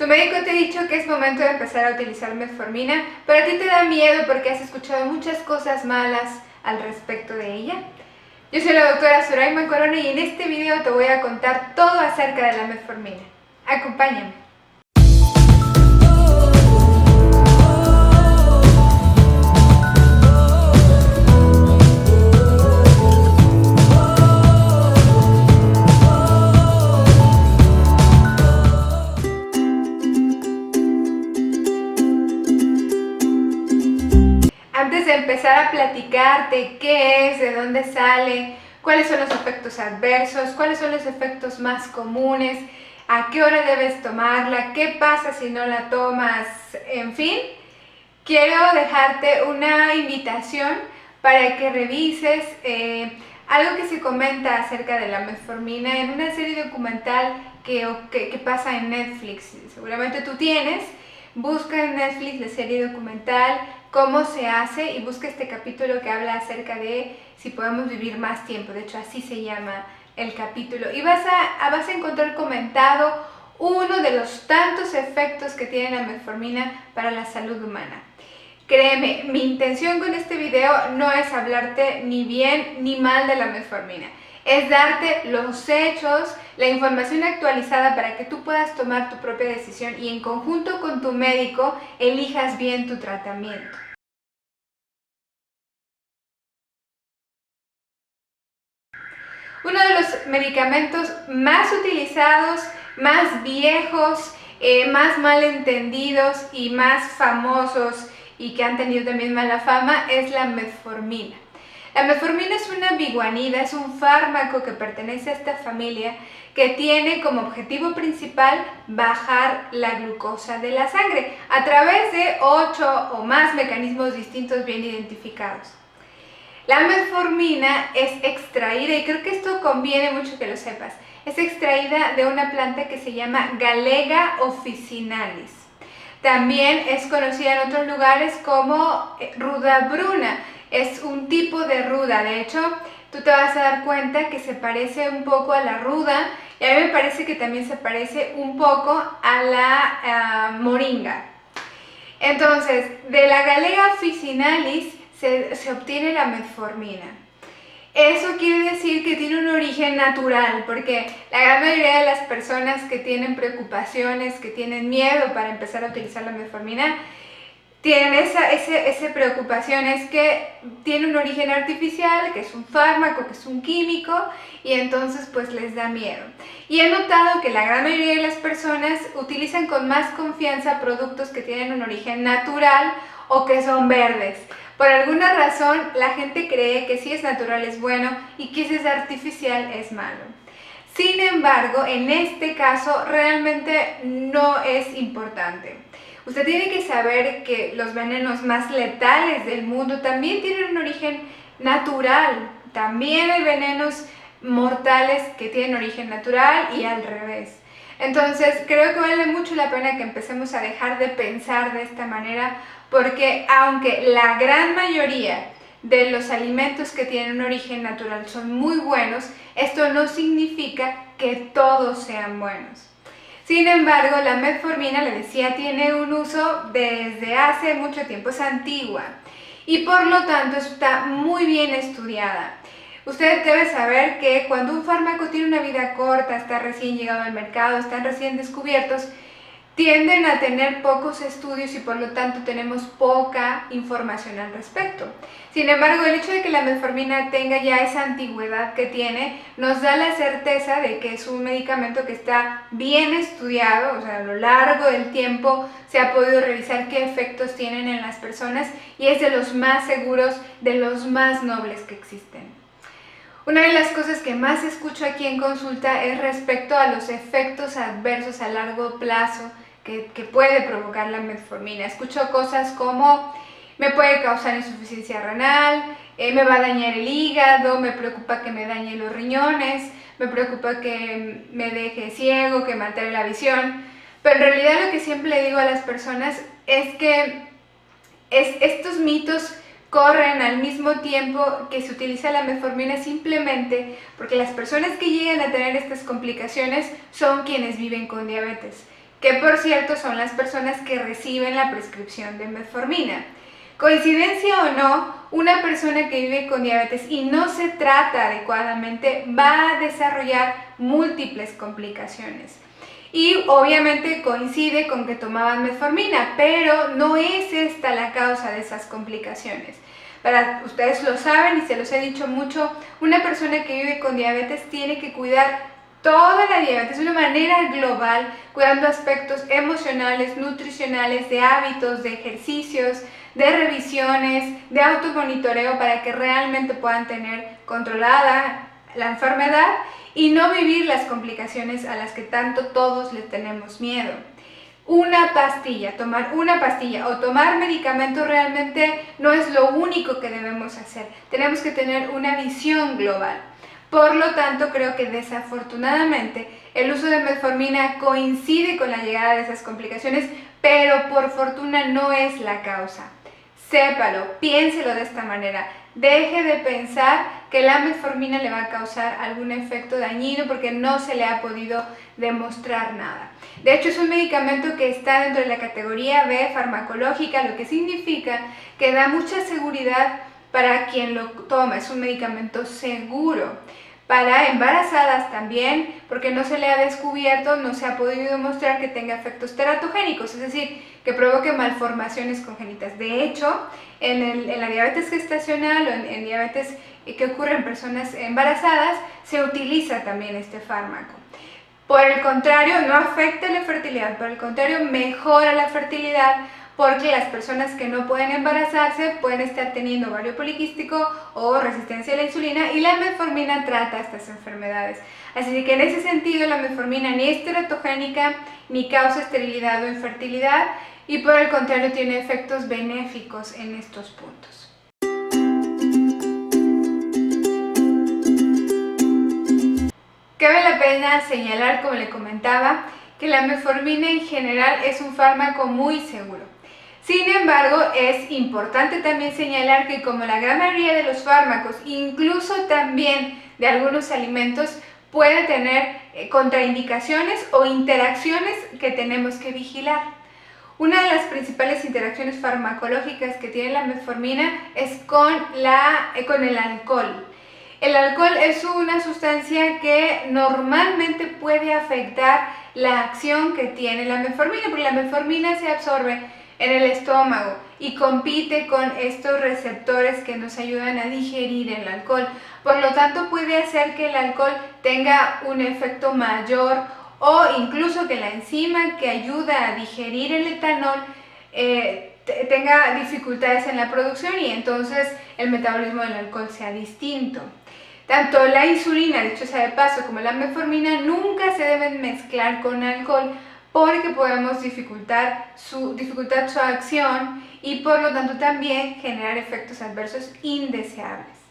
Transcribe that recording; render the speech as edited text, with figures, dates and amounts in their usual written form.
Tu médico te ha dicho que es momento de empezar a utilizar metformina, pero a ti te da miedo porque has escuchado muchas cosas malas al respecto de ella. Yo soy la doctora Zoraima Corona y en este video te voy a contar todo acerca de la metformina. Acompáñame. Antes de empezar a platicarte qué es, de dónde sale, cuáles son los efectos adversos, cuáles son los efectos más comunes, a qué hora debes tomarla, qué pasa si no la tomas, en fin, quiero dejarte una invitación para que revises algo que se comenta acerca de la metformina en una serie documental que pasa en Netflix. Seguramente tú tienes. Busca en Netflix la serie documental cómo se hace y busca este capítulo que habla acerca de si podemos vivir más tiempo. De hecho, así se llama el capítulo. Y vas a encontrar comentado uno de los tantos efectos que tiene la metformina para la salud humana. Créeme, mi intención con este video no es hablarte ni bien ni mal de la metformina. Es darte los hechos, la información actualizada para que tú puedas tomar tu propia decisión y en conjunto con tu médico elijas bien tu tratamiento. Uno de los medicamentos más utilizados, más viejos, más mal entendidos y más famosos y que han tenido también mala fama es la metformina. La metformina es una biguanida, es un fármaco que pertenece a esta familia que tiene como objetivo principal bajar la glucosa de la sangre a través de 8 o más mecanismos distintos bien identificados. La metformina es extraída, y creo que esto conviene mucho que lo sepas, es extraída de una planta que se llama Galega officinalis. También es conocida en otros lugares como ruda bruna. Es un tipo de ruda, de hecho, tú te vas a dar cuenta que se parece un poco a la ruda y a mí me parece que también se parece un poco a la moringa. Entonces, de la Galega officinalis se obtiene la metformina. Eso quiere decir que tiene un origen natural, porque la gran mayoría de las personas que tienen preocupaciones, que tienen miedo para empezar a utilizar la metformina, tienen esa preocupación, es que tiene un origen artificial, que es un fármaco, que es un químico, y entonces pues les da miedo. Y he notado que la gran mayoría de las personas utilizan con más confianza productos que tienen un origen natural o que son verdes. Por alguna razón la gente cree que si es natural es bueno y que si es artificial es malo. Sin embargo, en este caso realmente no es importante. Usted tiene que saber que los venenos más letales del mundo también tienen un origen natural. También hay venenos mortales que tienen origen natural y al revés. Entonces, creo que vale mucho la pena que empecemos a dejar de pensar de esta manera, porque aunque la gran mayoría de los alimentos que tienen un origen natural son muy buenos, esto no significa que todos sean buenos. Sin embargo, la metformina, le decía, tiene un uso desde hace mucho tiempo, es antigua y por lo tanto está muy bien estudiada. Usted debe saber que cuando un fármaco tiene una vida corta, está recién llegado al mercado, están recién descubiertos, tienden a tener pocos estudios y por lo tanto tenemos poca información al respecto. Sin embargo, el hecho de que la metformina tenga ya esa antigüedad que tiene nos da la certeza de que es un medicamento que está bien estudiado, o sea, a lo largo del tiempo se ha podido revisar qué efectos tienen en las personas y es de los más seguros, de los más nobles que existen. Una de las cosas que más escucho aquí en consulta es respecto a los efectos adversos a largo plazo que puede provocar la metformina. Escucho cosas como me puede causar insuficiencia renal, me va a dañar el hígado, me preocupa que me dañe los riñones, me preocupa que me deje ciego, que me altere la visión. Pero en realidad lo que siempre le digo a las personas es que estos mitos corren al mismo tiempo que se utiliza la metformina simplemente porque las personas que llegan a tener estas complicaciones son quienes viven con diabetes. que por cierto son las personas que reciben la prescripción de metformina. Coincidencia o no, una persona que vive con diabetes y no se trata adecuadamente va a desarrollar múltiples complicaciones. Y obviamente coincide con que tomaban metformina, pero no es esta la causa de esas complicaciones. Ustedes lo saben y se los he dicho mucho, una persona que vive con diabetes tiene que cuidar toda la diabetes de una manera global, cuidando aspectos emocionales, nutricionales, de hábitos, de ejercicios, de revisiones, de automonitoreo para que realmente puedan tener controlada la enfermedad y no vivir las complicaciones a las que tanto todos le tenemos miedo. Tomar una pastilla o tomar medicamentos realmente no es lo único que debemos hacer. Tenemos que tener una visión global. Por lo tanto, creo que desafortunadamente el uso de metformina coincide con la llegada de esas complicaciones, pero por fortuna no es la causa. Sépalo, piénselo de esta manera. Deje de pensar que la metformina le va a causar algún efecto dañino porque no se le ha podido demostrar nada. De hecho, es un medicamento que está dentro de la categoría B farmacológica, lo que significa que da mucha seguridad para quien lo toma. Es un medicamento seguro. Para embarazadas también, porque no se le ha descubierto, no se ha podido demostrar que tenga efectos teratogénicos, es decir, que provoque malformaciones congénitas. De hecho, en la diabetes gestacional o en diabetes que ocurre en personas embarazadas, se utiliza también este fármaco. Por el contrario, no afecta la fertilidad, por el contrario, mejora la fertilidad, porque las personas que no pueden embarazarse pueden estar teniendo ovario poliquístico o resistencia a la insulina, y la metformina trata estas enfermedades. Así que en ese sentido la metformina ni es teratogénica ni causa esterilidad o infertilidad, y por el contrario tiene efectos benéficos en estos puntos. Cabe la pena señalar, como le comentaba, que la metformina en general es un fármaco muy seguro. Sin embargo, es importante también señalar que, como la gran mayoría de los fármacos, incluso también de algunos alimentos, puede tener contraindicaciones o interacciones que tenemos que vigilar. Una de las principales interacciones farmacológicas que tiene la metformina es con el alcohol. El alcohol es una sustancia que normalmente puede afectar la acción que tiene la metformina, porque la metformina se absorbe en el estómago y compite con estos receptores que nos ayudan a digerir el alcohol. Por lo tanto, puede hacer que el alcohol tenga un efecto mayor, o incluso que la enzima que ayuda a digerir el etanol tenga dificultades en la producción y entonces el metabolismo del alcohol sea distinto. Tanto la insulina, dicho sea de paso, como la metformina nunca se deben mezclar con alcohol, porque podemos dificultar su acción y por lo tanto también generar efectos adversos indeseables.